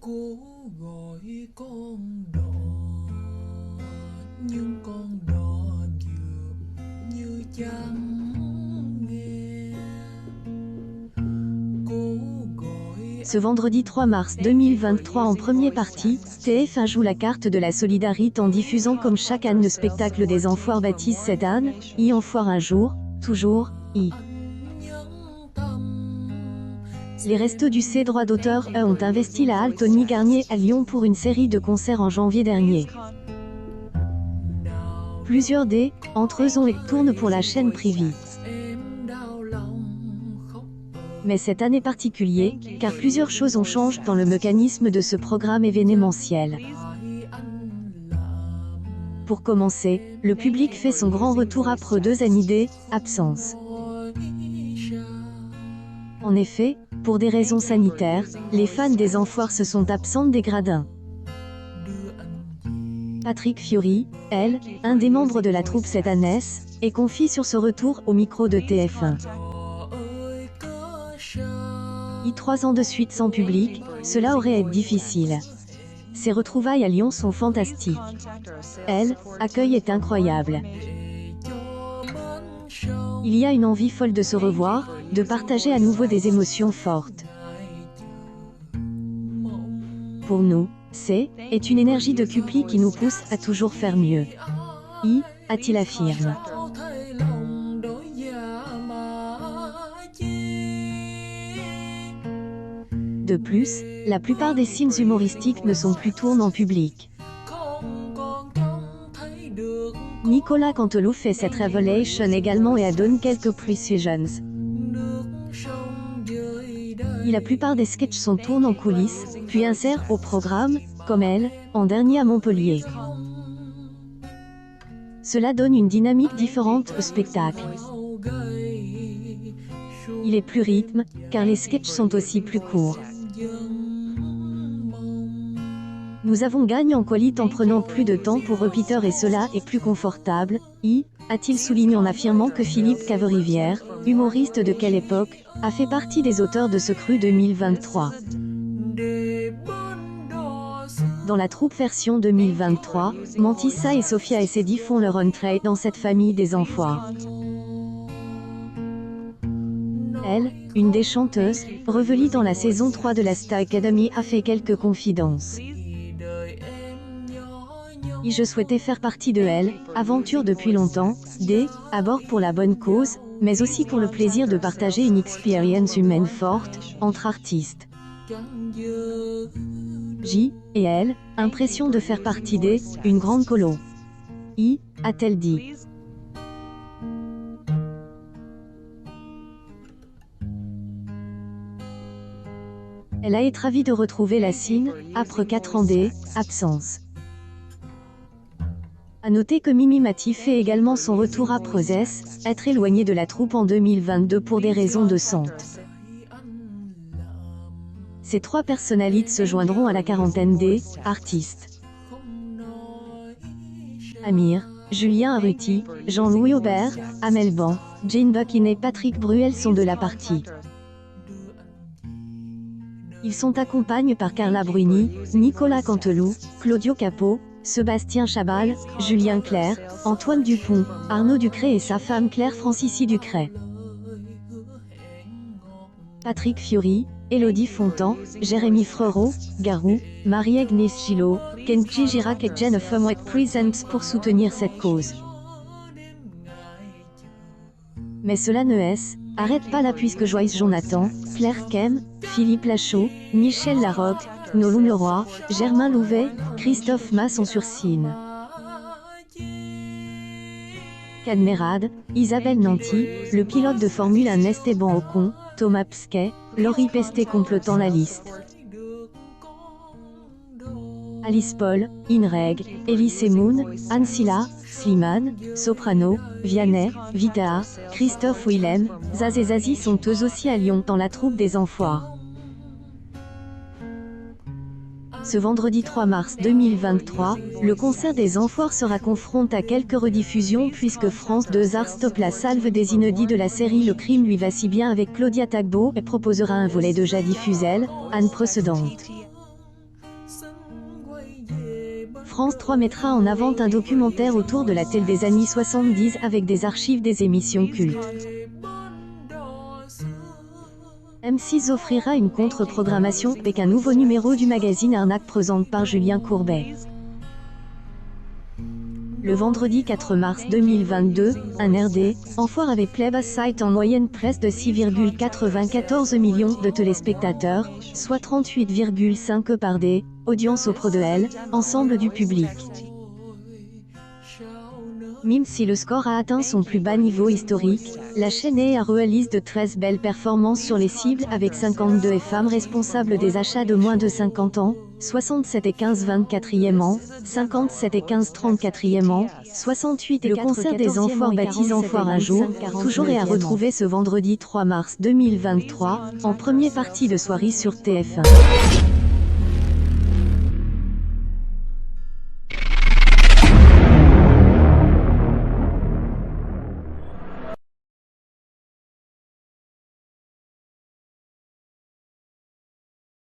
Cố gọi con đò nhưng con đò dường như chẳng nghe. Cố gọi Ce vendredi 3 mars 2023 en première partie, TF1 joue la carte de la solidarité en diffusant comme chaque année le spectacle des Enfoirés baptise cette année, I Enfoire un jour, toujours, I. nhẫn tâm. Les restos du C droit d'auteur ont investi la halle Tony Garnier à Lyon pour une série de concerts en janvier dernier. Plusieurs des, entre eux tournent pour la chaîne privée. Em đau lòng khóc. Mais cette année particulier, car plusieurs choses ont changé dans le mécanisme de ce programme événementiel. Tại anh làm Pour commencer, le public fait son grand retour après 2 années d'absence. hỏi sao. En effet, pour des raisons sanitaires, les fans des Enfoirés se sont absents des gradins. Đưa anh Patrick Fiori, elle, un des membres de la troupe cette année, est confié sur ce retour au micro de TF1. Họ ơi cớ sao. 3 ans de suite sans public, cela aurait été difficile. Ces retrouvailles à Lyon sont fantastiques. Elle, accueil est incroyable. Cho mến sâu Il y a une envie folle de se revoir, de partager à nouveau des émotions fortes. Pour nous, est une énergie de Cupli qui nous pousse à toujours faire mieux. I, a-t-il affirme. có thể lòng đổi dạ mà chi. De plus, la plupart des signes humoristiques ne sont plus tournés en public. Không còn trông thấy được Nicolas Canteloup fait cette révélation également et a donné quelques précisions. nước sông dưới đây. La plupart des sketchs sont tournés en coulisses, puis insèrent au programme, comme elle, en dernier à Montpellier. Cela donne une dynamique différente au spectacle. Màu gầy xuống Il est plus rythme, car les sketchs sont aussi plus courts. dần mong. Nous avons gagné en qualité en prenant plus de temps pour repeater et cela est plus confortable, a-t-il souligné en affirmant que Philippe Caverivière, humoriste de quelle époque, a fait partie des auteurs de ce cru 2023. Để bên đò xưa Dans la troupe version 2023, Mantissa et Sophia Essedi font leur entrée dans cette famille des Enfoirés. Elle, une des chanteuses, revenue dans la saison 3 de la Star Academy, a fait quelques confidences. vì đời em nhỏ nhoi. Et je souhaitais faire partie de elle, aventure depuis longtemps, à bord pour la bonne cause, mais aussi pour le plaisir de partager une expérience humaine forte, entre artistes. Chẳng dư J, et elle, impression de faire partie une grande colo. I, a-t-elle dit. Elle a été ravie de retrouver la signe, après 4 ans d'absence. A noter que Mimi Mati fait également son retour après être éloignée de la troupe en 2022 pour des raisons de santé. Ces 3 personnalités se joindront à la quarantaine des artistes. Amir, Julien Arruti, Jean-Louis Aubert, Amel Ban, Jane Buckin et Patrick Bruel sont de la partie. Ils sont accompagnés par Carla Bruni, Nicolas Canteloup, Claudio Capô, Sébastien Chabal, Julien Clerc, Antoine Dupont, Arnaud Ducré et sa femme Claire Francici Ducré. Patrick Fiori, Élodie Fontan, Jérémy Frereau, Garou, Marie-Agnès Gillot, Kenji Girac et Jennifer Mouet Presents pour soutenir cette cause. Mais cela arrête pas là puisque Joyce Jonathan, Claire Kem, Philippe Lachaud, Michel Larocque, Noloum Leroy, Germain Louvet, Christophe Mas sont sur scène. Cadmerade, Isabelle Nanty, le pilote de Formule 1 Esteban Ocon, Thomas Pesquet, Laurie Pestet complétant la liste. Alice Paul, Inreg, Elise Moon, Anne Silla, Slimane, Soprano, Vianney, Vita, Christophe Willem, Zaz et Zazie sont eux aussi à Lyon dans la troupe des Enfoirés. Ce vendredi 3 mars 2023, le concert des Enfoirés sera confronté à quelques rediffusions puisque France 2 Art stoppe la salve des inédits de la série Le Crime lui va si bien avec Claudia Tagbo et proposera un volet déjà diffusé, Anne précédente. France 3 mettra en avant un documentaire autour de la télé des années 70 avec des archives des émissions cultes. M6 offrira une contre-programmation avec un nouveau numéro du magazine Arnaque présenté par Julien Courbet. Le vendredi 4 mars 2022, un RD, en foire avec plébiscite en moyenne presse de 6,94 millions de téléspectateurs, soit 38,5 par D, audience au pro de L, ensemble du public. Même si le score a atteint son plus bas niveau historique, la chaîne a réalisé de 13 belles performances sur les cibles avec 52 femmes responsables des achats de moins de 50 ans, 67 et 15 24e an, 57 et 15 34e an, 68 et le concert des enfants baptisés Enfoire un jour, toujours est à retrouver ce vendredi 3 mars 2023, en première partie de soirée sur TF1.